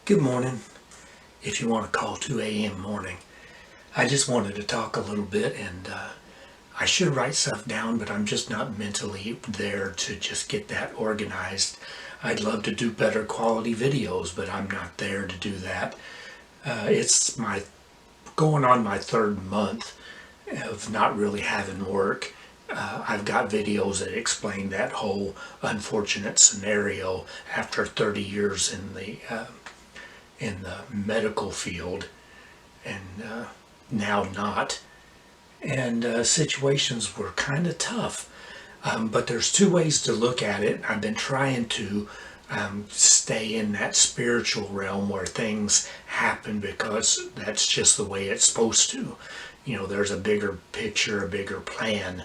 Good morning, if you want to call 2 a.m. morning. I just wanted to talk a little bit, and I should write stuff down, but I'm just not mentally there to just get that organized. I'd love to do better quality videos, but I'm not there to do that. It's my going on my third month of not really having work. I've got videos that explain that whole unfortunate scenario after 30 years in the medical field, and now not. And situations were kind of tough. But there's two ways to look at it. I've been trying to stay in that spiritual realm where things happen because that's just the way it's supposed to. You know, there's a bigger picture, a bigger plan.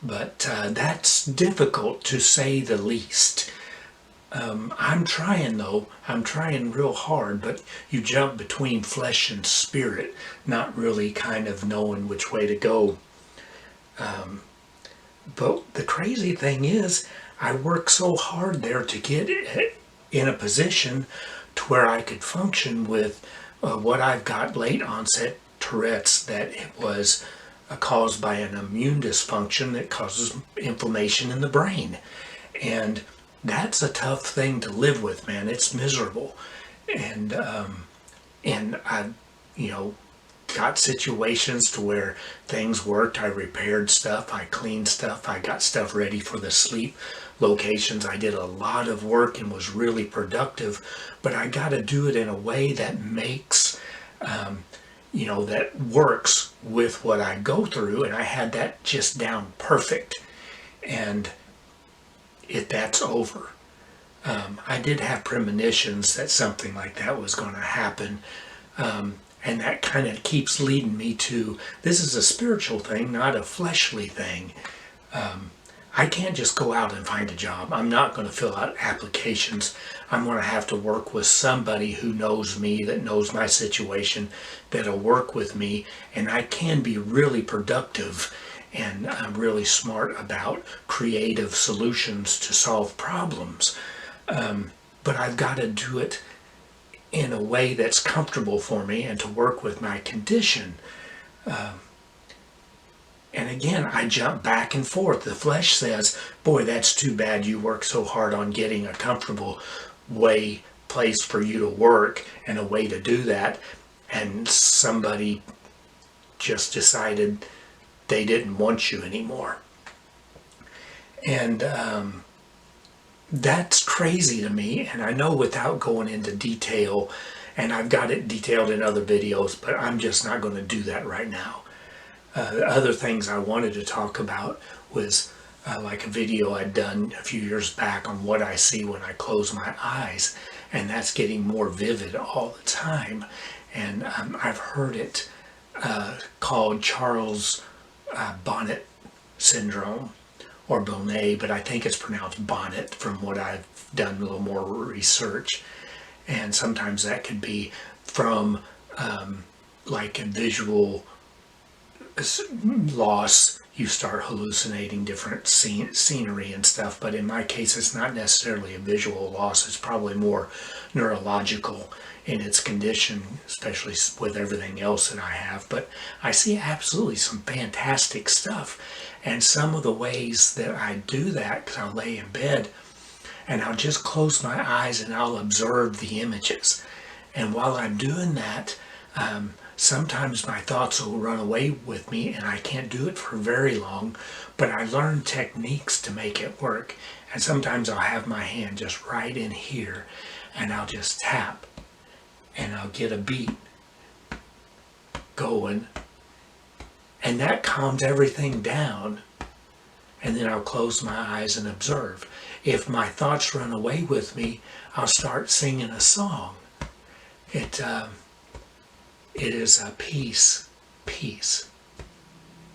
But that's difficult to say the least. I'm trying though. I'm trying real hard, but you jump between flesh and spirit, not really kind of knowing which way to go. But the crazy thing is, I worked so hard there to get in a position to where I could function with what I've got late onset Tourette's, that it was caused by an immune dysfunction that causes inflammation in the brain. And that's a tough thing to live with, man. It's miserable. And I, you know, got situations to where things worked. I repaired stuff, I cleaned stuff, I got stuff ready for the sleep locations. I did a lot of work and was really productive, but I got to do it in a way that makes, that works with what I go through. And I had that just down perfect. And that's over. I did have premonitions that something like that was going to happen. And that kind of keeps leading me to, this is a spiritual thing, not a fleshly thing. I can't just go out and find a job. I'm not going to fill out applications. I'm going to have to work with somebody who knows me, that knows my situation, that'll work with me, and I can be really productive. And I'm really smart about creative solutions to solve problems. But I've got to do it in a way that's comfortable for me and to work with my condition. And again, I jump back and forth. The flesh says, boy, that's too bad you work so hard on getting a comfortable place for you to work and a way to do that. And somebody just decided they didn't want you anymore. And that's crazy to me. And I know without going into detail, and I've got it detailed in other videos, but I'm just not going to do that right now. Other things I wanted to talk about was like a video I'd done a few years back on what I see when I close my eyes. And that's getting more vivid all the time. And I've heard it called Charles Bonnet syndrome, or Bonnet, but I think it's pronounced Bonnet from what I've done a little more research. And sometimes that could be from like a visual loss. You start hallucinating different scenery and stuff, but in my case it's not necessarily a visual loss. It's probably more neurological in its condition, especially with everything else that I have. But I see absolutely some fantastic stuff. And some of the ways that I do that, because I'll lay in bed and I'll just close my eyes and I'll observe the images. And while I'm doing that, sometimes my thoughts will run away with me and I can't do it for very long, but I learn techniques to make it work. And sometimes I'll have my hand just right in here and I'll just tap and I'll get a beat going, and that calms everything down. And then I'll close my eyes and observe. If my thoughts run away with me, I'll start singing a song. It is a peace,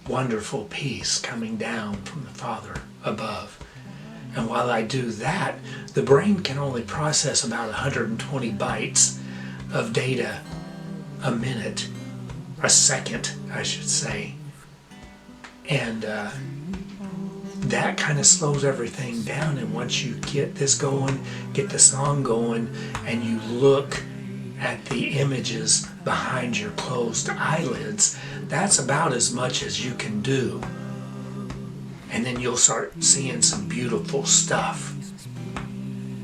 wonderful peace coming down from the Father above. And while I do that, the brain can only process about 120 bytes of data a minute, a second, I should say. And that kind of slows everything down. And once you get this going, get the song going, and you look at the images behind your closed eyelids, that's about as much as you can do. And then you'll start seeing some beautiful stuff.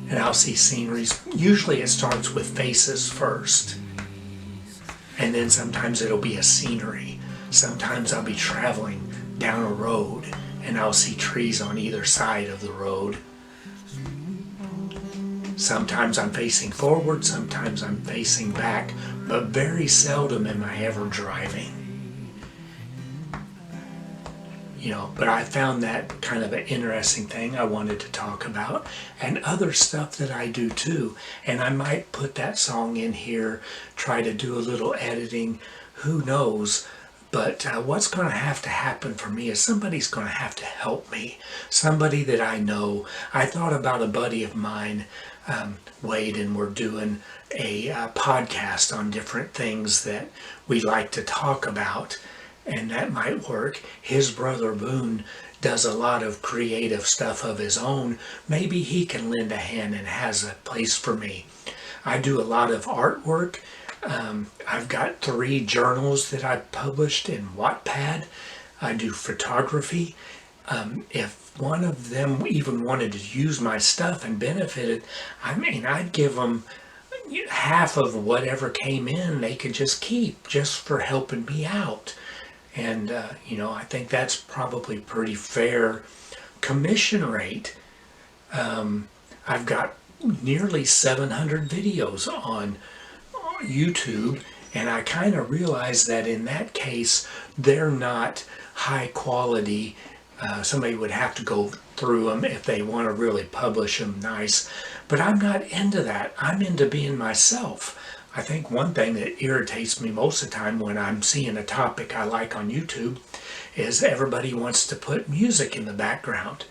And I'll see sceneries. Usually it starts with faces first. And then sometimes it'll be a scenery. Sometimes I'll be traveling down a road and I'll see trees on either side of the road. Sometimes I'm facing forward, sometimes I'm facing back, but very seldom am I ever driving. But I found that kind of an interesting thing I wanted to talk about, and other stuff that I do too. And I might put that song in here, try to do a little editing, who knows. But what's going to happen for me is somebody's going to have to help me. Somebody that I know. I thought about a buddy of mine, Wade, and we're doing a podcast on different things that we like to talk about. And that might work. His brother Boone does a lot of creative stuff of his own. Maybe he can lend a hand and has a place for me. I do a lot of artwork. I've got 3 journals that I've published in Wattpad. I do photography. If one of them even wanted to use my stuff and benefited, I'd give them half of whatever came in. They could just keep just for helping me out. And, I think that's probably pretty fair commission rate. I've got nearly 700 videos on YouTube, and I kind of realize that in that case, they're not high quality. Somebody would have to go through them if they want to really publish them nice. But I'm not into that. I'm into being myself. I think one thing that irritates me most of the time when I'm seeing a topic I like on YouTube is everybody wants to put music in the background.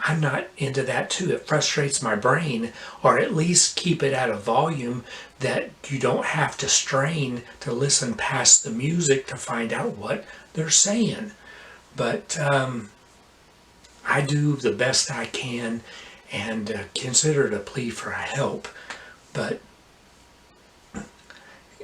I'm not into that too. It frustrates my brain, or at least keep it at a volume that you don't have to strain to listen past the music to find out what they're saying. But I do the best I can and consider it a plea for help. But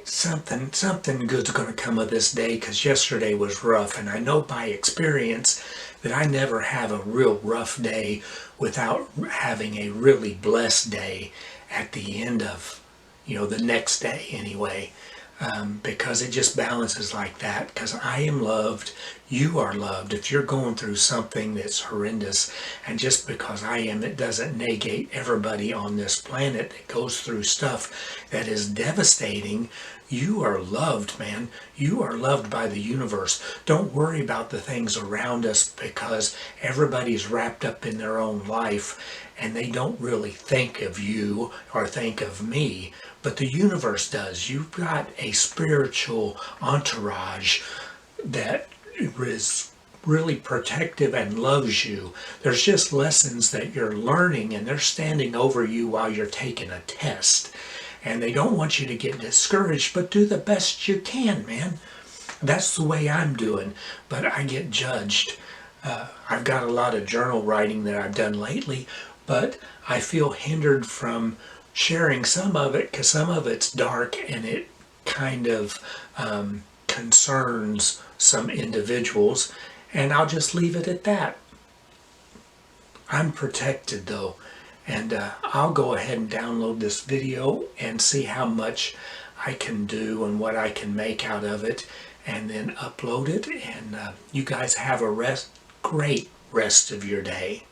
something good's going to come of this day, because yesterday was rough, and I know by experience that I never have a real rough day without having a really blessed day at the end of, the next day anyway, because it just balances like that, because I am loved, you are loved. If you're going through something that's horrendous, and just because I am, it doesn't negate everybody on this planet that goes through stuff that is devastating. You are loved, man. You are loved by the universe. Don't worry about the things around us, because everybody's wrapped up in their own life and they don't really think of you or think of me, but the universe does. You've got a spiritual entourage that is really protective and loves you. There's just lessons that you're learning, and they're standing over you while you're taking a test. And they don't want you to get discouraged, but do the best you can, man. That's the way I'm doing, but I get judged. I've got a lot of journal writing that I've done lately, but I feel hindered from sharing some of it because some of it's dark and it kind of concerns some individuals, and I'll just leave it at that. I'm protected though. And I'll go ahead and download this video and see how much I can do and what I can make out of it, and then upload it. And you guys have a great rest of your day.